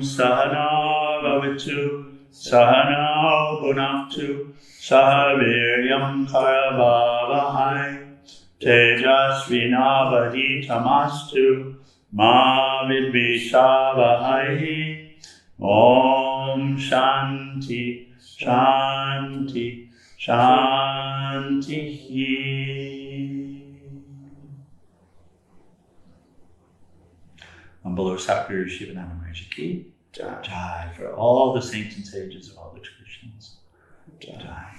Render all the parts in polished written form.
Sahanā-Vavatu, Sahanā-Bhunaktu, Saha Viryam Karavavahai, Tejasvinavaditamastu, Ma Vidvishavahai. Om Shanti, Shanti, Shanti. Ambalo Sakura Shivananda Maharaj Ki Jai for all the saints and sages of all the traditions. Jai.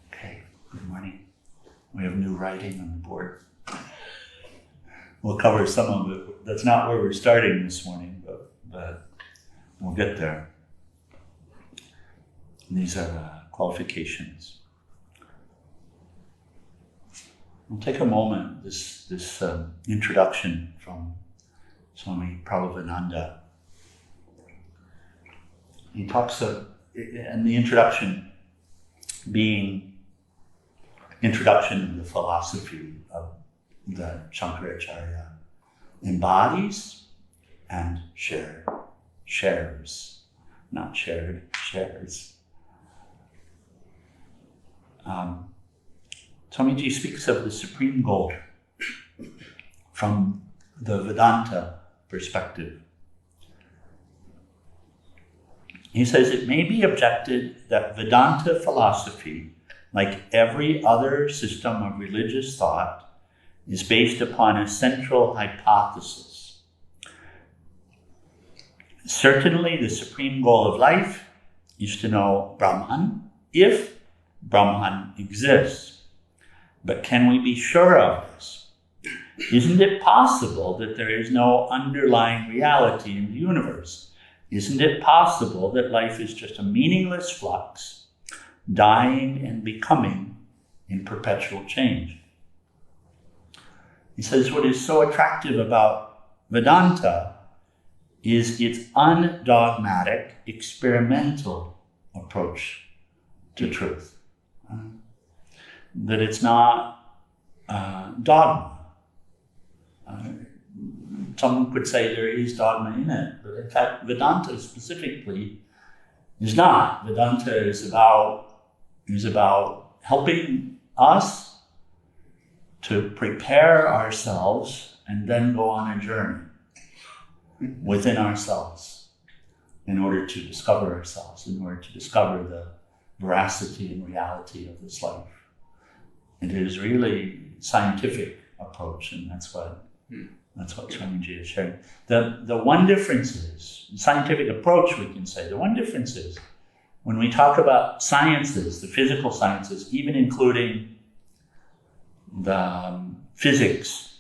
Okay, good morning. We have new writing on the board. We'll cover some of it. That's not where we're starting this morning, but we'll get there. And these are qualifications. We'll take a moment, this introduction from Swami Prabhavananda. He talks and the introduction being introduction of the philosophy of that Shankaracharya embodies and shares, not shared, shares. Swamiji speaks of the supreme goal from the Vedanta perspective. He says it may be objected that Vedanta philosophy, like every other system of religious thought, is based upon a central hypothesis. Certainly, the supreme goal of life is to know Brahman, if Brahman exists. But can we be sure of this? Isn't it possible that there is no underlying reality in the universe? Isn't it possible that life is just a meaningless flux, dying and becoming in perpetual change? He says what is so attractive about Vedanta is its undogmatic, experimental approach to truth. That it's not dogma. Someone could say there is dogma in it, but in fact Vedanta specifically is not. Vedanta is about helping us to prepare ourselves and then go on a journey within ourselves in order to discover ourselves, in order to discover the veracity and reality of this life. It is really scientific approach, and that's what Swamiji is sharing. The one difference is, scientific approach we can say, the one difference is when we talk about sciences, the physical sciences, even including the physics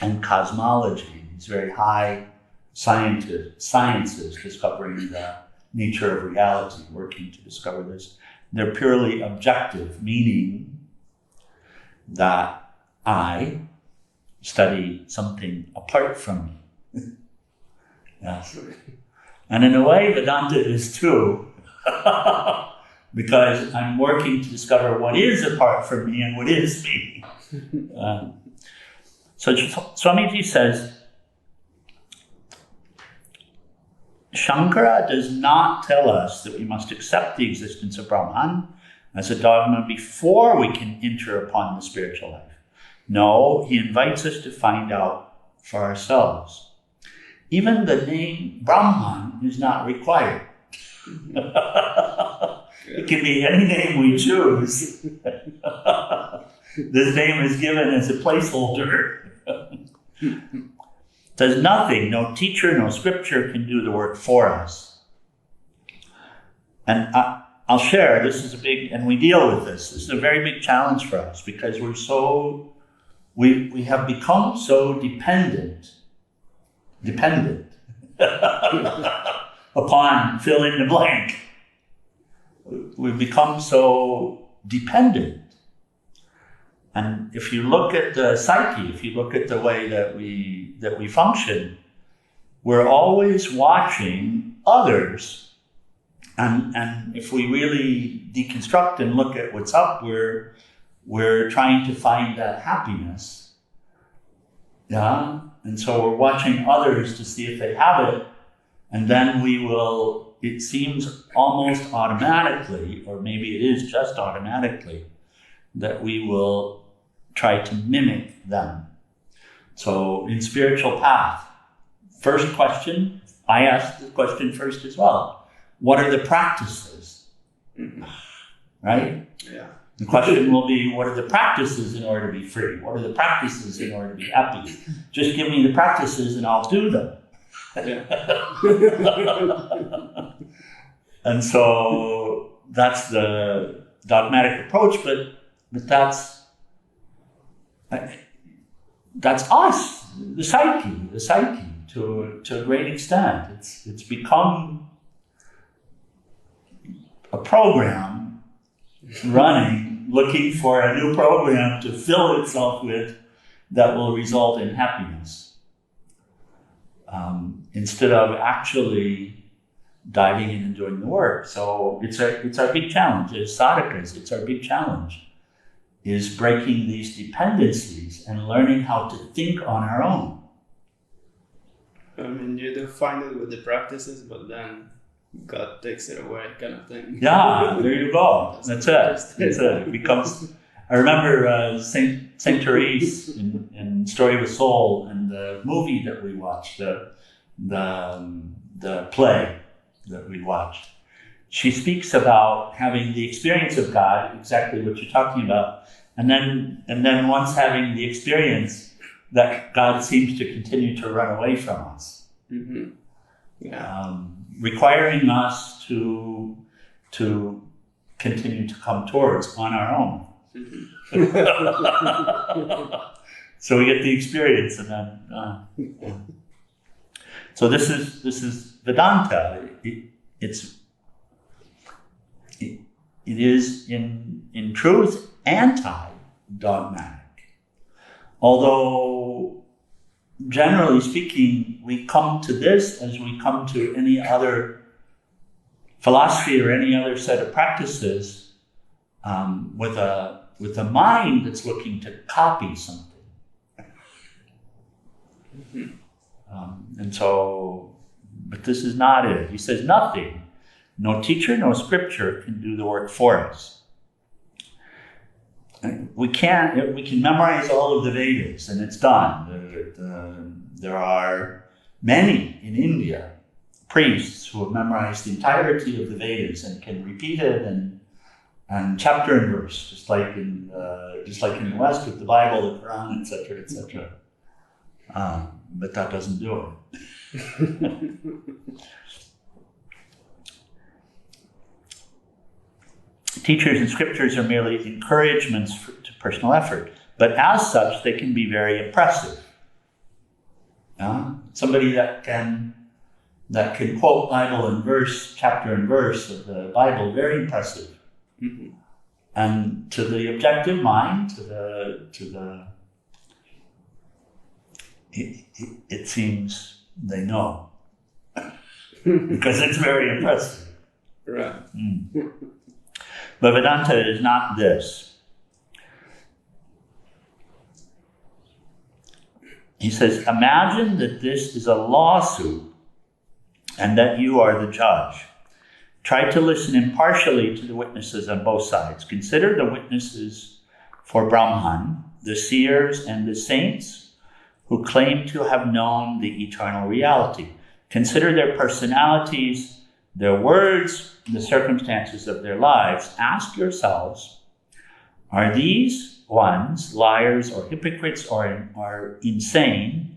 and cosmology, these very high sciences discovering the nature of reality, working to discover this. They're purely objective, meaning that I study something apart from me. Yes. And in a way, Vedanta is too, because I'm working to discover what is apart from me and what is me. So Swamiji says, Shankara does not tell us that we must accept the existence of Brahman as a dogma before we can enter upon the spiritual life. No, he invites us to find out for ourselves. Even the name Brahman is not required. It can be any name we choose. This name is given as a placeholder. There's nothing, no teacher, no scripture can do the work for us. And I'll share, this is a big, and we deal with this. This is a very big challenge for us because we have become so dependent upon fill in the blank. We've become so dependent. And if you look at the psyche, if you look at the way that we function, we're always watching others. And if we really deconstruct and look at what's up, we're trying to find that happiness Yeah, and so we're watching others to see if they have it, and then we will, it seems almost automatically, or maybe it is just automatically, that we will try to mimic them. So in spiritual path, first question, I asked the question first as well. What are the practices? Right? Yeah. The question will be, what are the practices in order to be free? What are the practices in order to be happy? Just give me the practices and I'll do them. Yeah. And so that's the dogmatic approach, but that's us, the psyche to a great extent. It's become a program running, looking for a new program to fill itself with that will result in happiness. Instead of actually diving in and doing the work. So it's our big challenge as sadhakas. It's our big challenge is breaking these dependencies and learning how to think on our own. I mean, you do find it with the practices, but then God takes it away, kind of thing. Yeah, there you go. That's it. It becomes. I remember Saint Therese in Story of a Soul and the movie that we watched, the play that we watched. She speaks about having the experience of God, exactly what you're talking about, and then once having the experience that God seems to continue to run away from us, requiring us to continue to come towards on our own. So we get the experience, and then so this is Vedanta. It is in truth anti-dogmatic, although generally speaking we come to this as we come to any other philosophy or any other set of practices with a mind that's looking to copy something. And so, but this is not it. He says nothing, no teacher, no scripture can do the work for us. We can memorize all of the Vedas, and it's done. There are many in India, priests who have memorized the entirety of the Vedas and can repeat it and chapter and verse, just like in the West with the Bible, the Quran, etc., etc. But that doesn't do it. Teachers and scriptures are merely encouragements to personal effort, but as such, they can be very impressive. Somebody that can quote Bible and verse, chapter and verse of the Bible, very impressive. Mm-hmm. And to the objective mind, it seems they know because it's very impressive. Right. But Vedanta is not this. He says, imagine that this is a lawsuit and that you are the judge. Try to listen impartially to the witnesses on both sides. Consider the witnesses for Brahman, the seers and the saints who claim to have known the eternal reality. Consider their personalities, their words, the circumstances of their lives. Ask yourselves, are these ones liars or hypocrites or are insane,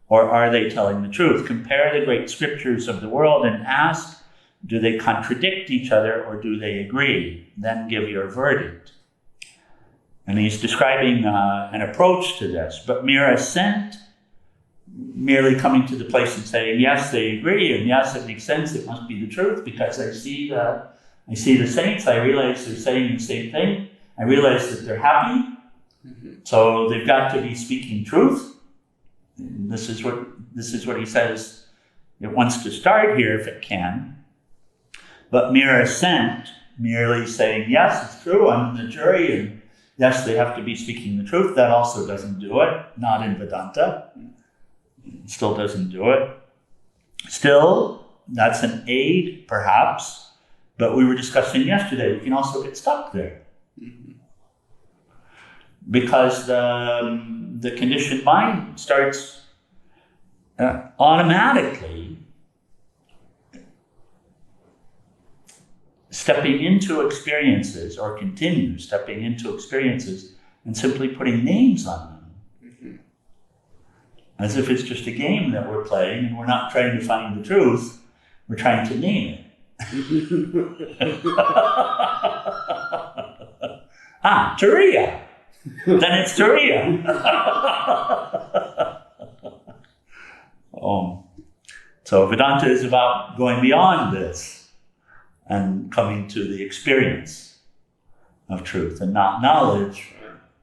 or are they telling the truth? Compare the great scriptures of the world and ask, do they contradict each other or do they agree? Then give your verdict. And he's describing an approach to this, but mere assent, merely coming to the place and saying, yes, they agree, and yes, it makes sense, it must be the truth, because I see the saints, I realize they're saying the same thing, I realize that they're happy, so they've got to be speaking truth. And this is what he says it wants to start here if it can. But mere assent, merely saying, yes, it's true, I'm in the jury, and Yes, they have to be speaking the truth. That also doesn't do it. Not in Vedanta. It still doesn't do it. Still, that's an aid, perhaps. But we were discussing yesterday, we can also get stuck there. Because the conditioned mind starts automatically stepping into experiences, or continue stepping into experiences and simply putting names on them. As if it's just a game that we're playing and we're not trying to find the truth, we're trying to name it. Turiya. Then it's Turiya. So Vedanta is about going beyond this and coming to the experience of truth, and not knowledge,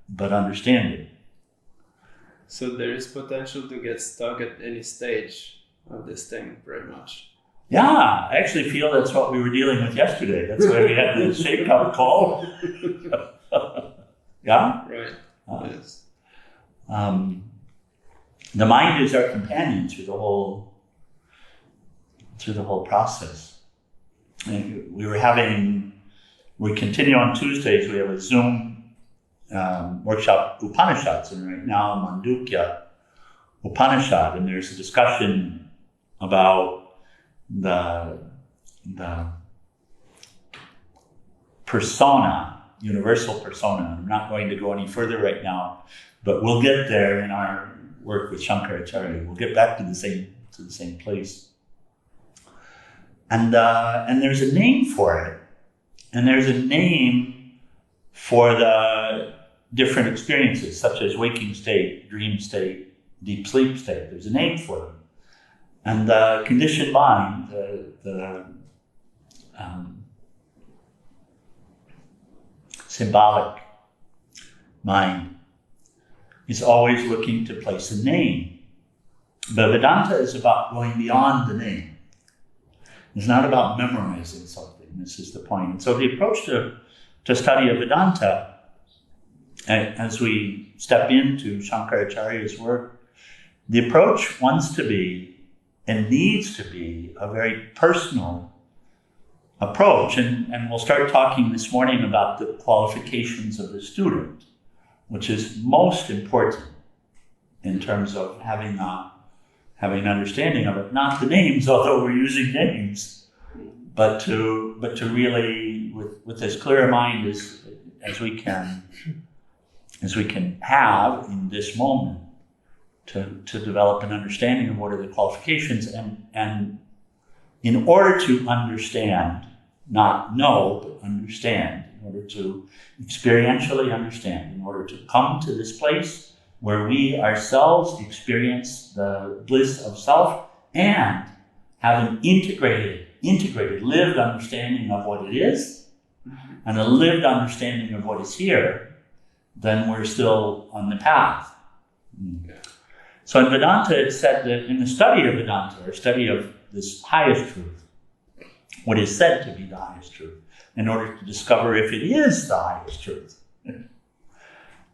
but understanding. So there is potential to get stuck at any stage of this thing, pretty much. Yeah, I actually feel that's what we were dealing with yesterday. That's why we had the shake up call. Yeah? Right. Yes. The mind is our companion through the whole process. And we continue on Tuesdays. We have a Zoom workshop, Upanishads, and right now Mandukya Upanishad, and there's a discussion about the persona, universal persona. I'm not going to go any further right now, but we'll get there in our work with Shankara. We'll get back to the same place. And there's a name for it, and there's a name for the different experiences, such as waking state, dream state, deep sleep state. There's a name for them. And the conditioned mind, the symbolic mind, is always looking to place a name. But Vedanta is about going beyond the name. It's not about memorizing something. This is the point. And so the approach to study of Vedanta, as we step into Shankaracharya's work, the approach wants to be and needs to be a very personal approach. And we'll start talking this morning about the qualifications of the student, which is most important in terms of having an understanding of it. Not the names, although we're using names, but to really, with as clear a mind as we can have in this moment, to develop an understanding of what are the qualifications, and in order to understand, not know, but understand, in order to experientially understand, in order to come to this place where we ourselves experience the bliss of self and have an integrated, lived understanding of what it is, and a lived understanding of what is here, then we're still on the path. So in Vedanta, it's said that in the study of Vedanta, or study of this highest truth, what is said to be the highest truth, in order to discover if it is the highest truth,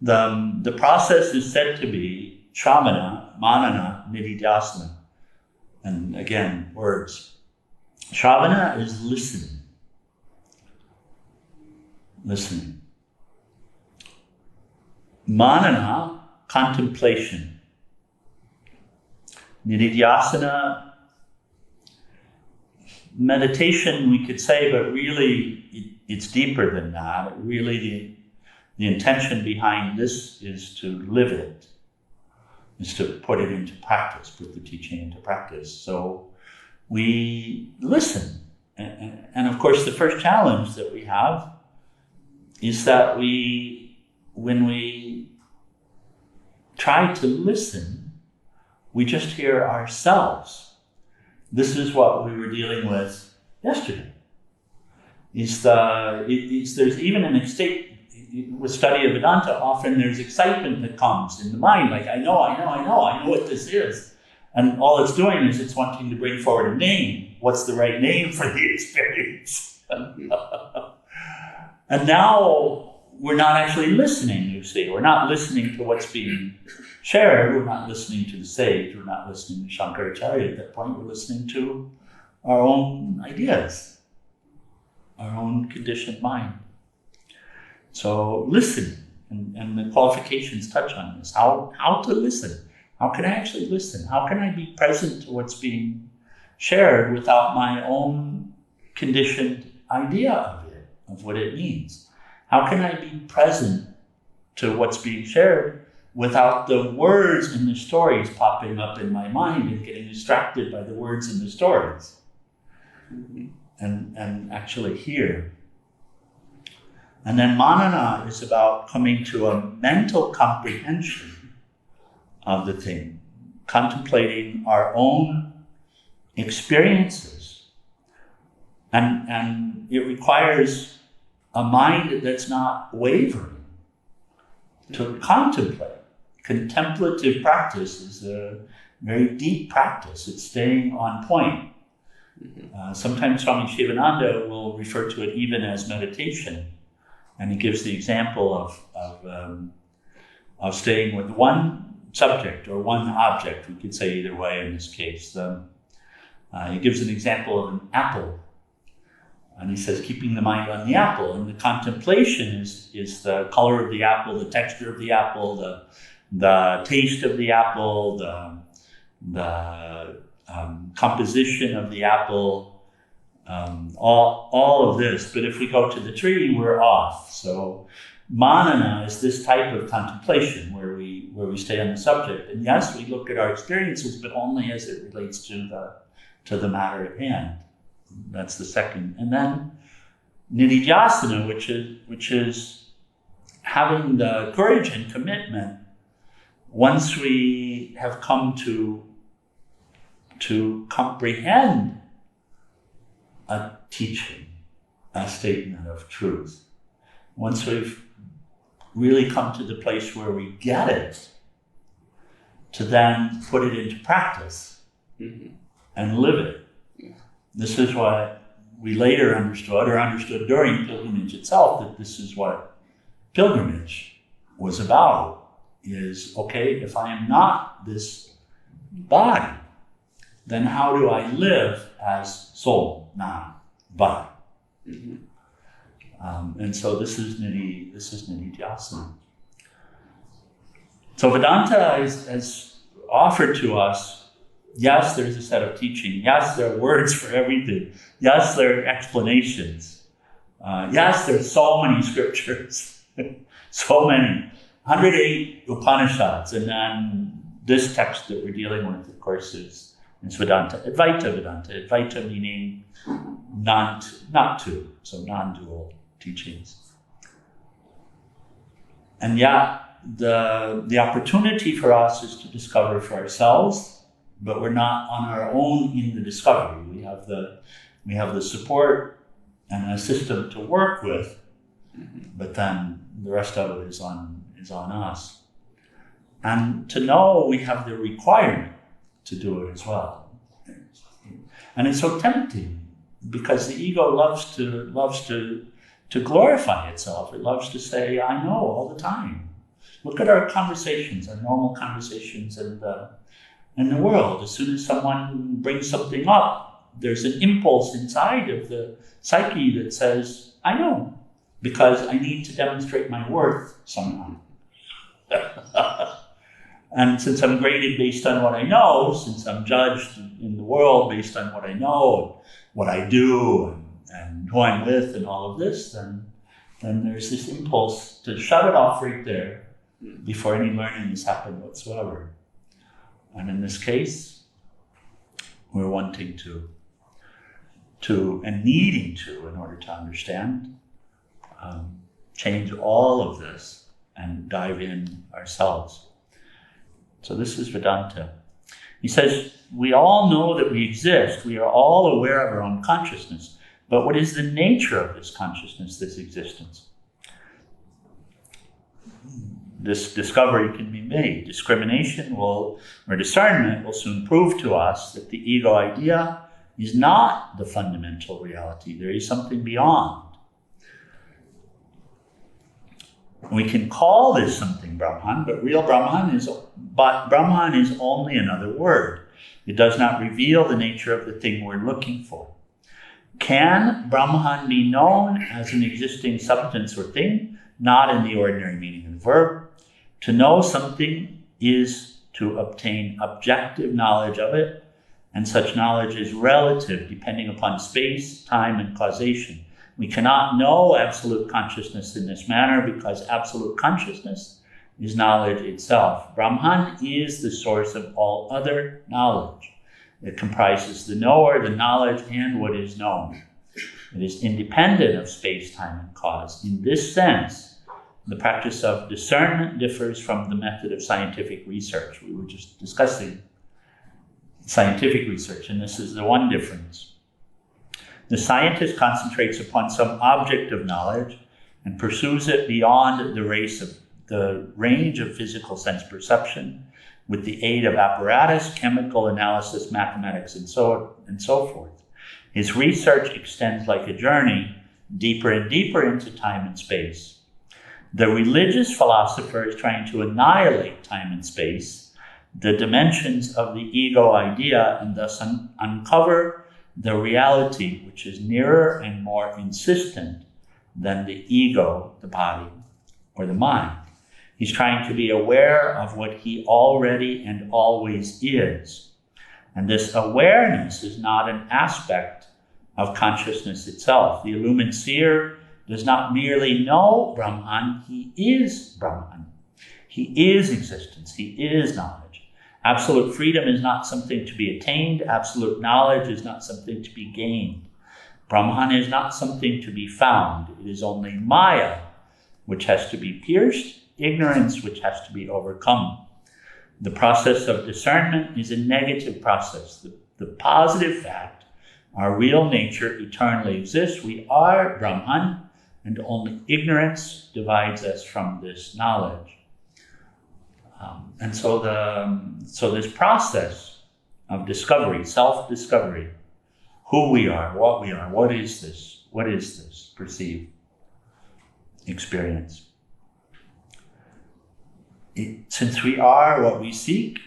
the process is said to be Shravana, Manana, Nididhyasana. And again, words. Shravana is listening. Listening. Manana, contemplation. Nididhyasana, meditation, we could say, but really it's deeper than that. Really, the intention behind this is to live it, is to put it into practice, put the teaching into practice. So we listen. And of course, the first challenge that we have is that when we try to listen, we just hear ourselves. This is what we were dealing with yesterday. There's even an state, with study of Vedanta, often there's excitement that comes in the mind, like I know what this is. And all it's doing is it's wanting to bring forward a name. What's the right name for the experience? And now we're not actually listening, you see. We're not listening to what's being shared. We're not listening to the sage. We're not listening to Shankaracharya. At that point, we're listening to our own ideas, our own conditioned mind. So listen, and the qualifications touch on this. How to listen? How can I actually listen? How can I be present to what's being shared without my own conditioned idea of it, of what it means? How can I be present to what's being shared without the words in the stories popping up in my mind and getting distracted by the words in the stories? And actually hear. And then manana is about coming to a mental comprehension of the thing, contemplating our own experiences. And it requires a mind that's not wavering to contemplate. Contemplative practice is a very deep practice. It's staying on point. Sometimes Swami Shivananda will refer to it even as meditation. And he gives the example of staying with one subject or one object. We could say either way in this case. He gives an example of an apple. And he says, keeping the mind on the apple. And the contemplation is the color of the apple, the texture of the apple, the taste of the apple, the composition of the apple, all of this. But if we go to the tree, we're off. So manana is this type of contemplation where we stay on the subject. And yes, we look at our experiences, but only as it relates to the matter at hand. That's the second. And then nididhyasana, which is having the courage and commitment once we have come to comprehend a teaching, a statement of truth. Once we've really come to the place where we get it, to then put it into practice and live it. This is what we later understood during pilgrimage itself, that this is what pilgrimage was about, is, okay, if I am not this body, then how do I live as soul, not body? And so this is nididhyasana. So Vedanta has offered to us, yes, there's a set of teaching. Yes, there are words for everything. Yes, there are explanations. Yes, there's so many scriptures. So many. 108 Upanishads. And then this text that we're dealing with, of course, is Vedanta. Advaita Vedanta. Advaita meaning not two. So non-dual teachings. And yet, the opportunity for us is to discover for ourselves, but we're not on our own in the discovery. We have the support and a system to work with, but then the rest of it is on us. And to know we have the requirement to do it as well. And it's so tempting because the ego loves to glorify itself. It loves to say, I know all the time. Look at our conversations, our normal conversations in the world. As soon as someone brings something up, there's an impulse inside of the psyche that says, I know, because I need to demonstrate my worth somehow. And since I'm graded based on what I know, since I'm judged in the world based on what I know, what I do, and who I'm with, and all of this, then there's this impulse to shut it off right there before any learning has happened whatsoever. And in this case, we're wanting to and needing to, in order to understand, change all of this and dive in ourselves. So this is Vedanta. He says, we all know that we exist. We are all aware of our own consciousness. But what is the nature of this consciousness, this existence? This discovery can be made. Discrimination or discernment will soon prove to us that the ego idea is not the fundamental reality. There is something beyond. We can call this something Brahman, but Brahman is only another word. It does not reveal the nature of the thing we're looking for. Can Brahman be known as an existing substance or thing? Not in the ordinary meaning of the verb. To know something is to obtain objective knowledge of it, and such knowledge is relative, depending upon space, time, and causation. We cannot know absolute consciousness in this manner because absolute consciousness is knowledge itself. Brahman is the source of all other knowledge. It comprises the knower, the knowledge, and what is known. It is independent of space, time, and cause. In this sense, the practice of discernment differs from the method of scientific research. We were just discussing scientific research, and this is the one difference. The scientist concentrates upon some object of knowledge and pursues it beyond the range of physical sense perception with the aid of apparatus, chemical analysis, mathematics, and so forth. His research extends like a journey deeper and deeper into time and space. The religious philosopher is trying to annihilate time and space, the dimensions of the ego idea, and thus uncover the reality which is nearer and more insistent than the ego, the body, or the mind. He's trying to be aware of what he already and always is. And this awareness is not an aspect of consciousness itself. The illumined seer does not merely know Brahman, he is Brahman. He is existence, he is knowledge. Absolute freedom is not something to be attained. Absolute knowledge is not something to be gained. Brahman is not something to be found. It is only Maya, which has to be pierced, ignorance, which has to be overcome. The process of discernment is a negative process. The positive fact, our real nature eternally exists. We are Brahman, and only ignorance divides us from this knowledge. And so this process of discovery, self-discovery, who we are, what is this perceived experience? Since we are what we seek,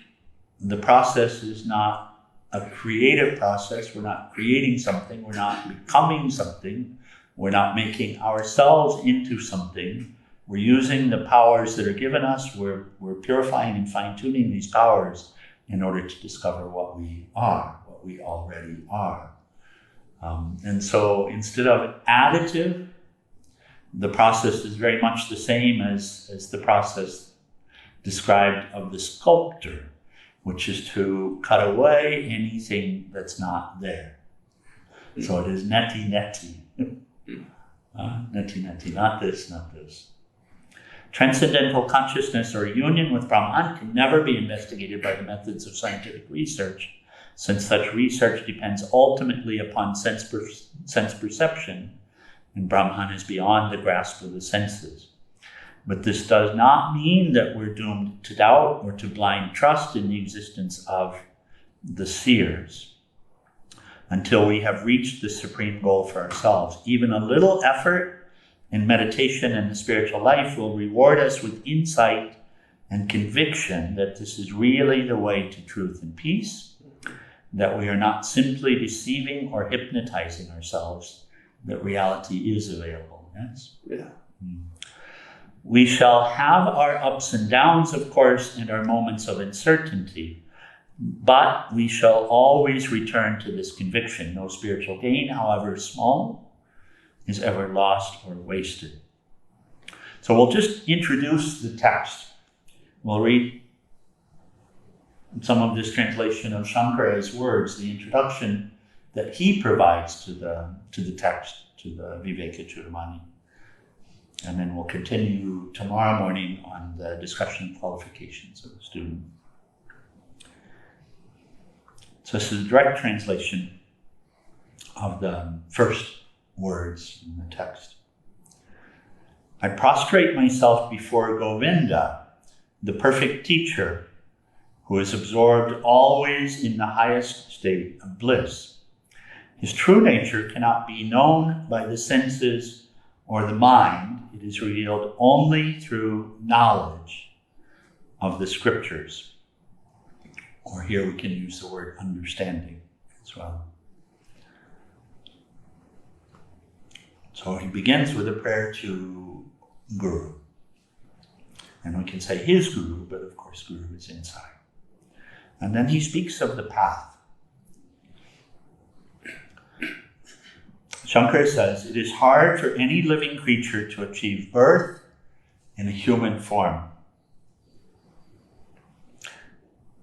the process is not a creative process. We're not creating something. We're not becoming something. We're not making ourselves into something. We're using the powers that are given us. We're purifying and fine-tuning these powers in order to discover what we are, what we already are. And so instead of additive, the process is very much the same as the process described of the sculptor, which is to cut away anything that's not there. So it is neti, neti, not this. Transcendental consciousness or union with Brahman can never be investigated by the methods of scientific research, since such research depends ultimately upon sense perception, and Brahman is beyond the grasp of the senses. But this does not mean that we're doomed to doubt or to blind trust in the existence of the seers until we have reached the supreme goal for ourselves. Even a little effort in meditation and the spiritual life will reward us with insight and conviction that this is really the way to truth and peace, that we are not simply deceiving or hypnotizing ourselves, that reality is available. Yes? Yeah. We shall have our ups and downs, of course, and our moments of uncertainty, but we shall always return to this conviction. No spiritual gain, however small, is ever lost or wasted. So we'll just introduce the text. We'll read some of this translation of Shankara's words, the introduction that he provides to the text, to the Viveka Chudamani. And then we'll continue tomorrow morning on the discussion and qualifications of the student. So this is a direct translation of the first words in the text. I prostrate myself before Govinda, the perfect teacher, who is absorbed always in the highest state of bliss. His true nature cannot be known by the senses or the mind, it is revealed only through knowledge of the scriptures. Or here we can use the word understanding as well. So he begins with a prayer to Guru. And we can say his Guru, but of course Guru is inside. And then he speaks of the path. Shankara says, it is hard for any living creature to achieve birth in a human form.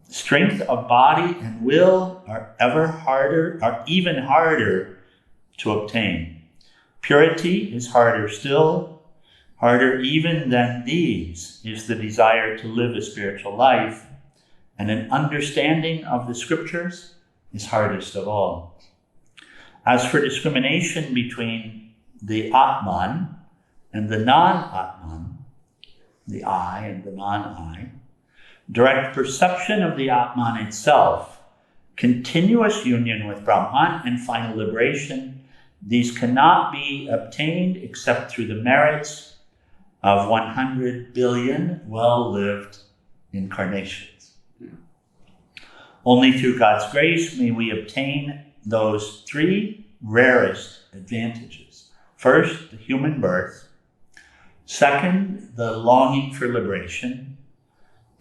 Strength of body and will are even harder to obtain. Purity is harder still. Harder even than these is the desire to live a spiritual life, and an understanding of the scriptures is hardest of all. As for discrimination between the Atman and the non-Atman, the I and the non-I, direct perception of the Atman itself, continuous union with Brahman, and final liberation, these cannot be obtained except through the merits of 100 billion well-lived incarnations. Only through God's grace may we obtain those three rarest advantages. First, the human birth. Second, the longing for liberation.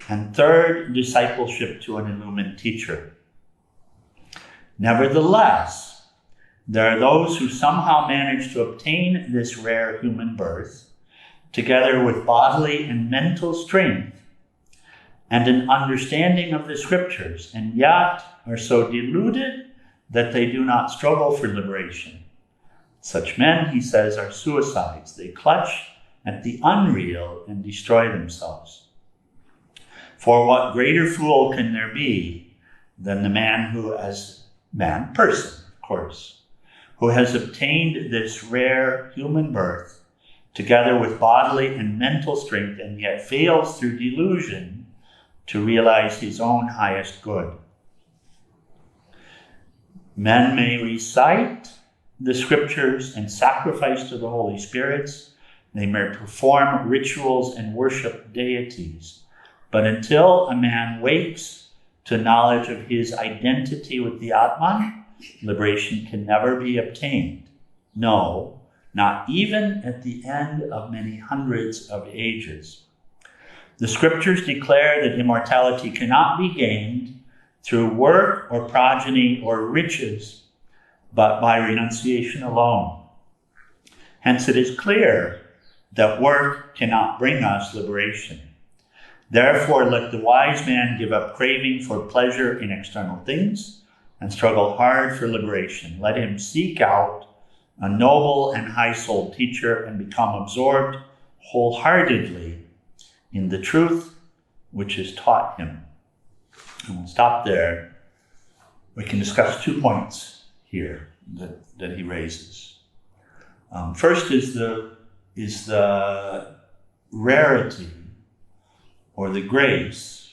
And third, discipleship to an illumined teacher. Nevertheless, there are those who somehow manage to obtain this rare human birth, together with bodily and mental strength and an understanding of the scriptures, and yet are so deluded that they do not struggle for liberation. Such men, he says, are suicides. They clutch at the unreal and destroy themselves. For what greater fool can there be than the man who, as man, person, of course, who has obtained this rare human birth, together with bodily and mental strength, and yet fails through delusion to realize his own highest good. Men may recite the scriptures and sacrifice to the Holy Spirits. They may perform rituals and worship deities. But until a man wakes to knowledge of his identity with the Atman, liberation can never be obtained. No, not even at the end of many hundreds of ages. The scriptures declare that immortality cannot be gained through work or progeny or riches, but by renunciation alone. Hence it is clear that work cannot bring us liberation. Therefore, let the wise man give up craving for pleasure in external things and struggle hard for liberation. Let him seek out a noble and high-souled teacher and become absorbed wholeheartedly in the truth which is taught him. And we'll stop there. We can discuss 2 points here that he raises. First is the rarity or the grace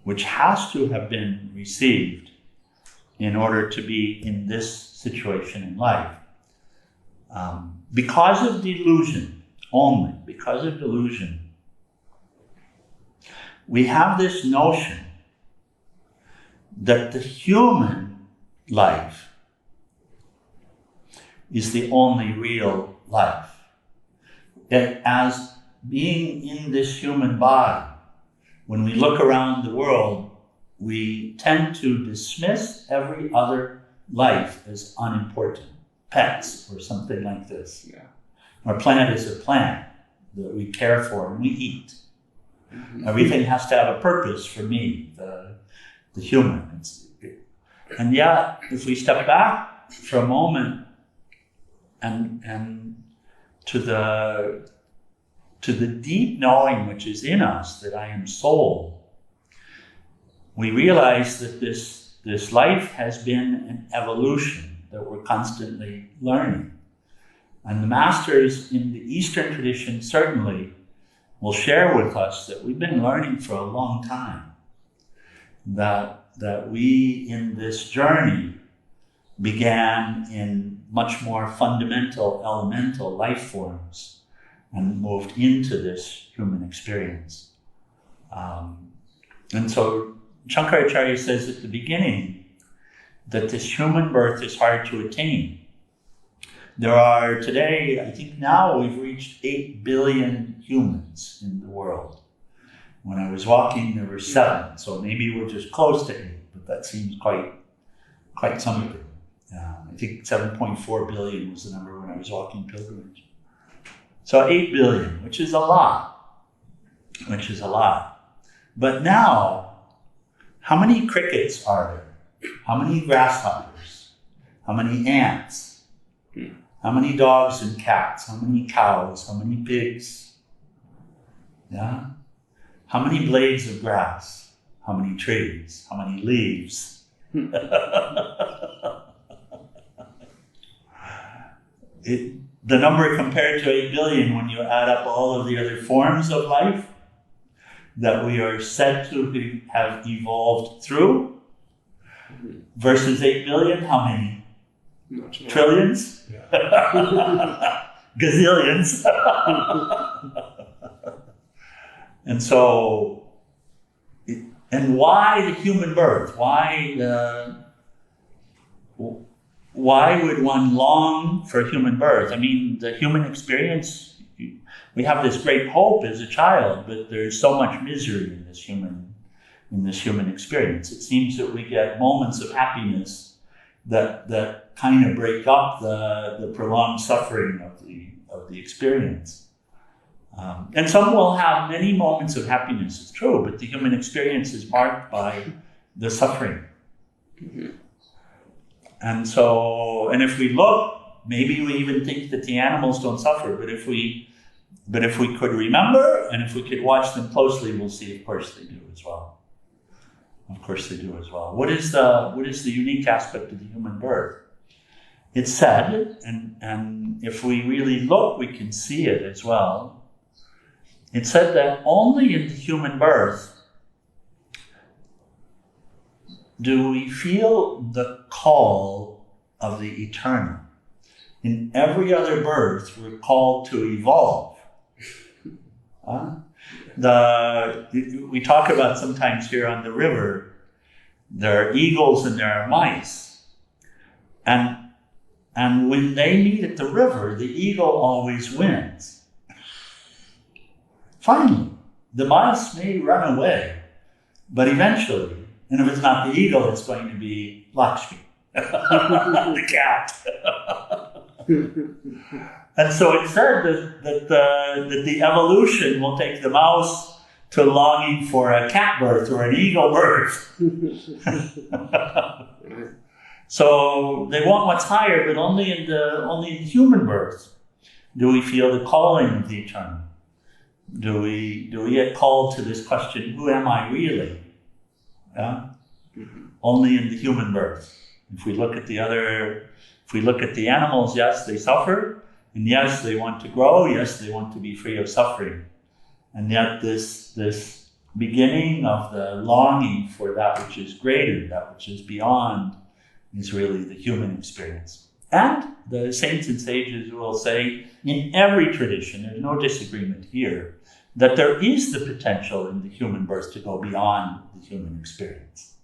which has to have been received in order to be in this situation in life. Because of delusion, only because of delusion, we have this notion that the human life is the only real life. That as being in this human body, when we look around the world, we tend to dismiss every other life as unimportant. Pets or something like this. Yeah. Our planet is a plant that we care for and we eat. Mm-hmm. Everything has to have a purpose for me, the human. And yet, if we step back for a moment and to the deep knowing which is in us, that I am soul, we realize that this life has been an evolution that we're constantly learning. And the masters in the Eastern tradition certainly will share with us that we've been learning for a long time, that we in this journey began in much more fundamental, elemental life forms and moved into this human experience. And so Shankaracharya says at the beginning that this human birth is hard to attain. There are today, I think now we've reached 8 billion humans in the world. When I was walking, there were 7, so maybe we're just close to 8, but that seems quite something. I think 7.4 billion was the number when I was walking pilgrimage. So 8 billion, which is a lot. But now, how many crickets are there? How many grasshoppers? How many ants? How many dogs and cats? How many cows? How many pigs? Yeah? How many blades of grass? How many trees? How many leaves? The number compared to 8 billion, when you add up all of the other forms of life that we are said to have evolved through, versus 8 billion, how many? Trillions? Yeah. Gazillions. And so, and why the human birth? Why would one long for human birth? I mean, the human experience, we have this great hope as a child, but there's so much misery in this human experience. It seems that we get moments of happiness that kind of break up the prolonged suffering of the experience. And some will have many moments of happiness, it's true, but the human experience is marked by the suffering. Mm-hmm. And so, and if we look, maybe we even think that the animals don't suffer, but if we could remember, and if we could watch them closely, we'll see, of course, they do as well. Of course they do as well. What is the unique aspect of the human birth? It's said, and if we really look, we can see it as well. It's said that only in the human birth do we feel the call of the eternal. In every other birth, we're called to evolve. We talk about sometimes here on the river, there are eagles and there are mice. And when they meet at the river, the eagle always wins. Finally, the mice may run away, but eventually, and if it's not the eagle, it's going to be Lakshmi, the cat. And so it's said that the evolution will take the mouse to longing for a cat birth or an eagle birth. So they want what's higher, but only in the human birth do we feel the calling of the eternal. Do we get called to this question, who am I really? Yeah? Mm-hmm. Only in the human birth. If we look at the animals, yes, they suffer, and yes, they want to grow, yes, they want to be free of suffering. And yet this beginning of the longing for that which is greater, that which is beyond, is really the human experience. And the saints and sages will say, in every tradition, there's no disagreement here, that there is the potential in the human birth to go beyond the human experience.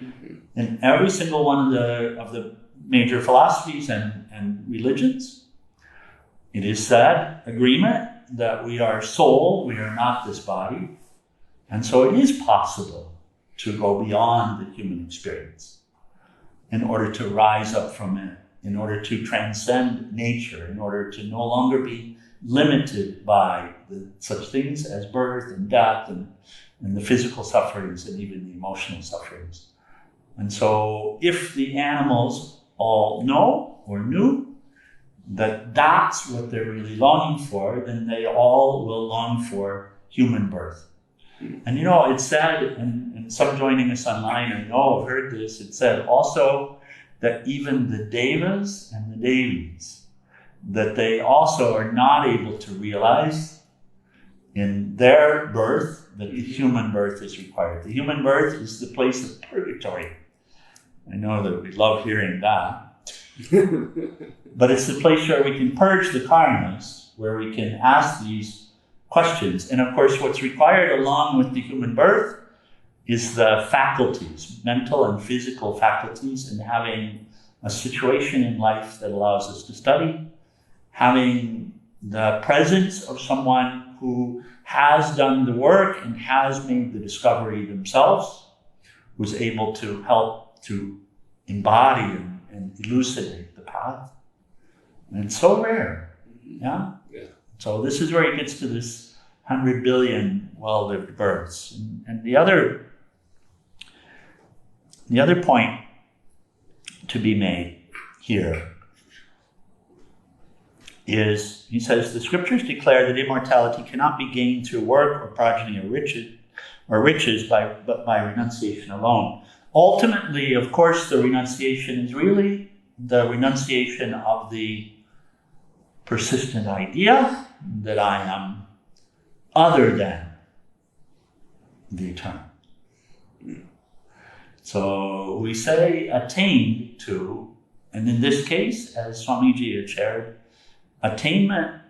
Mm-hmm. In every single one of the major philosophies and religions, it is said, agreement, that we are soul, we are not this body. And so it is possible to go beyond the human experience in order to rise up from it, in order to transcend nature, in order to no longer be limited by such things as birth and death and the physical sufferings and even the emotional sufferings. And so if the animals all know or knew that that's what they're really longing for, then they all will long for human birth. And it's said, and some joining us online, I know have heard this, it said also that even the devas and the devis, that they also are not able to realize in their birth that the human birth is required. The human birth is the place of purgatory. I know that we love hearing that. But it's the place where we can purge the karmas, where we can ask these questions. And of course, what's required along with the human birth is the faculties, mental and physical faculties, and having a situation in life that allows us to study, having the presence of someone who has done the work and has made the discovery themselves, who's able to help to embody and elucidate the path. And it's so rare, yeah? So this is where he gets to this 100 billion well-lived births. And the other point to be made here is, he says, the scriptures declare that immortality cannot be gained through work or progeny or riches but by renunciation alone. Ultimately, of course, the renunciation is really the renunciation of the persistent idea that I am other than the eternal. So we say attained to, and in this case, as Swamiji had shared, attainment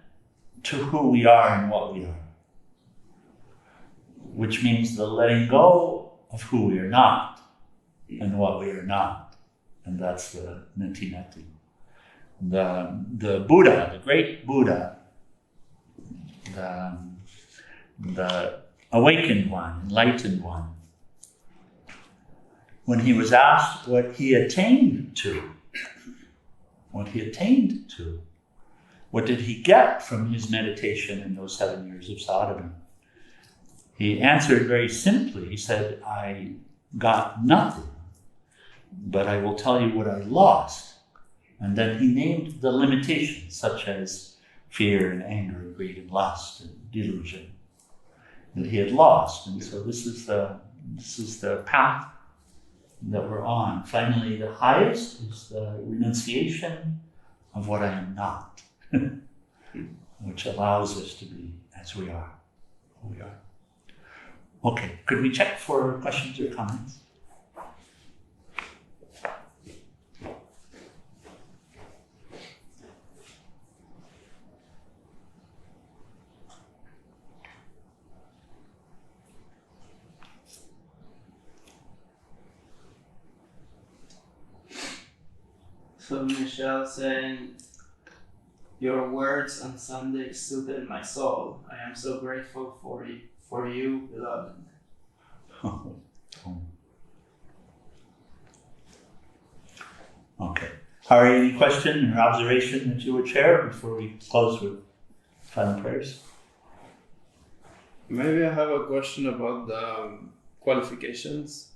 to who we are and what we are, which means the letting go of who we are not and what we are not, and that's the neti-neti. The Buddha, the great Buddha, the awakened one, enlightened one, when he was asked what he attained to, what did he get from his meditation in those 7 years of sadhana? He answered very simply. He said, I got nothing, but I will tell you what I lost. And then he named the limitations, such as fear and anger, greed and lust and delusion, that he had lost. And so this is the path that we're on. Finally, the highest is the renunciation of what I am not, which allows us to be as we are, who we are. Okay, could we check for questions or comments? So Michelle saying, your words on Sunday soothed my soul. I am so grateful for you, beloved. Okay. Hari, any question or observation that you would share before we close with final prayers? Maybe I have a question about the qualifications.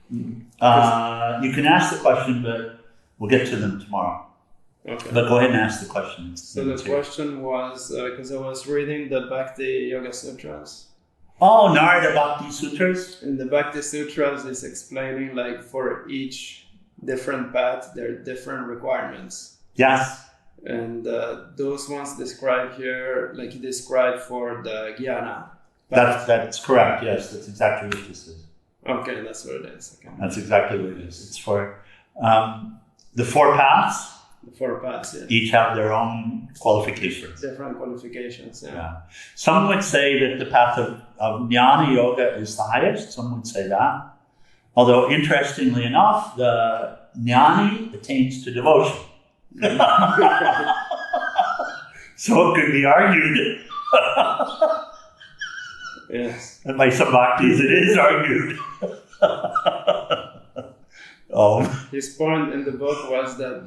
You can ask the question, but we'll get to them tomorrow. Okay. But go ahead and ask the question. So the question was, because I was reading the Bhakti Yoga Sutras. Oh, Narada Bhakti Sutras? In the Bhakti Sutras, it's explaining like for each different path, there are different requirements. Yes. And those ones described here, like you described for the Jnana. That's correct, yes. That's exactly what this is. Okay, that's what it is. Okay. That's exactly what it is. It's for the four paths. The four paths, yeah. Each have their own qualifications. Different qualifications, yeah. Some would say that the path of Jnana Yoga is the highest. Some would say that. Although, interestingly enough, the Jnani attains to devotion. So it could be argued. Yes. And by some bhaktis it is argued. His point in the book was that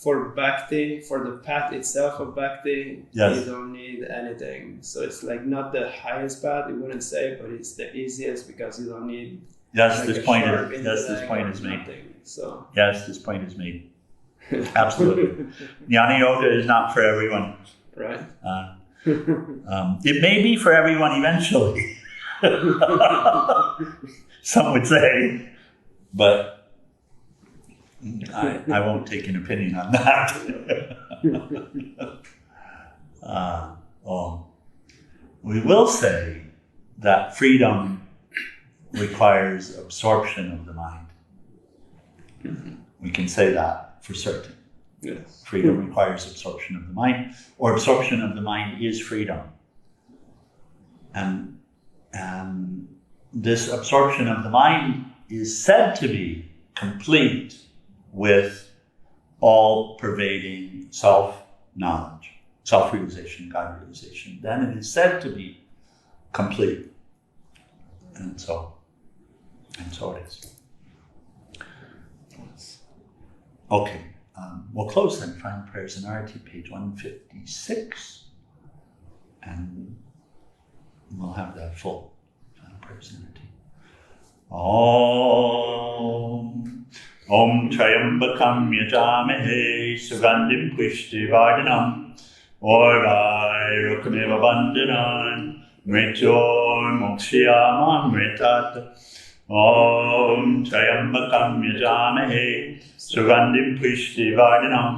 for bhakti, for the path itself of bhakti, yes, you don't need anything. So it's like not the highest path, you wouldn't say, but it's the easiest because you don't need. Yes, like this point is made. Nothing, so. Yes, this point is made. Absolutely. Jnana Yoga is not for everyone. Right. It may be for everyone eventually. Some would say, but I won't take an opinion on that. We will say that freedom requires absorption of the mind. We can say that for certain. Yes. Freedom requires absorption of the mind, or absorption of the mind is freedom. And this absorption of the mind is said to be complete with all-pervading self-knowledge, self-realization, God-realization. Then it is said to be complete. And so it is. Okay, we'll close then. Final prayers in Arati, page 156. And we'll have the full final prayers in Arati. Om Trayambakam Yajamahe Sugandhim Pushtivardhanam Orvai Rukameva Bandhanan Mrityor Mokshiyamam Mritat Om Trayambakam Yajamahe Sugandhim Pushtivardhanam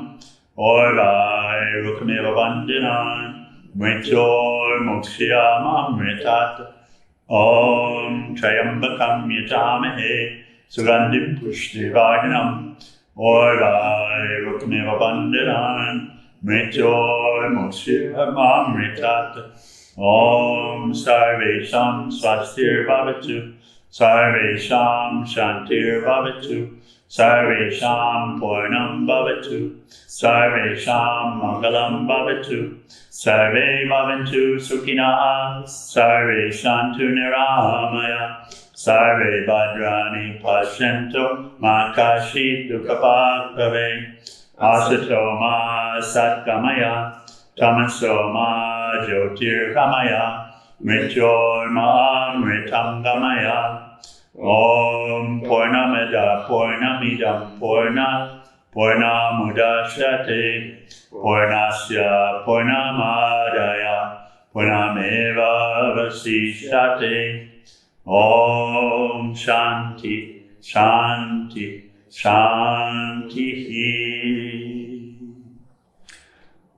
Orvai Rukameva Bandhanan Mrityor Mokshiyamam Mritat Om Trayambakam Yajamahe Sugandhim Pushtivardhanam Orvai Rukameva Bandhanan Mrityor Mokshiyamam Mritat Om Sarvesham Swastir Bhavatu Sarvesham Shantir Bhavatu Sarvesham Purnam Bhavatu Sarvesham Mangalam Bhavatu Sarve Bhavantu Sukhinaha Sarve Shantu Niramaya Sarve Bhadrani Pashyanto Ma Kashi Dukapakave Asato Ma Satkamaya Tamaso Ma Jyotirgamaya Mrityor Ma Amritangamaya Om Purnamida Purnamidam Purnamudashyate Purnasya Purnamadaya Purnameva Vasishyate Om Shanti Shanti Shanti.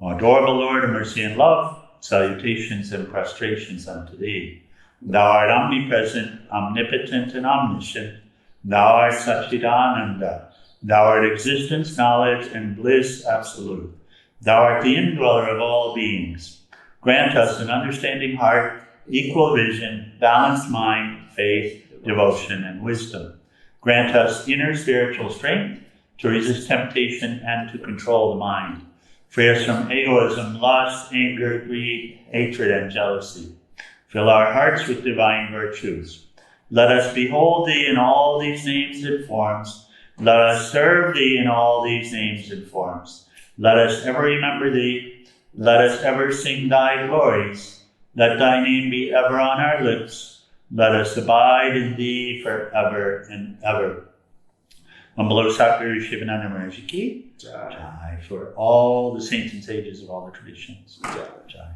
O adorable Lord of mercy and love, salutations and prostrations unto thee. Thou art omnipresent, omnipotent, and omniscient. Thou art Satchidananda. Thou art existence, knowledge, and bliss absolute. Thou art the indweller of all beings. Grant us an understanding heart, equal vision, balanced mind, faith, devotion, and wisdom. Grant us inner spiritual strength to resist temptation and to control the mind. Free us from egoism, lust, anger, greed, hatred, and jealousy. Fill our hearts with divine virtues. Let us behold thee in all these names and forms. Let us serve thee in all these names and forms. Let us ever remember thee. Let us ever sing thy glories. Let thy name be ever on our lips. Let us abide in thee forever and ever. Ambalo Sakri Shivananda Maharaj Ki Jai for all the saints and sages of all the traditions. Jai.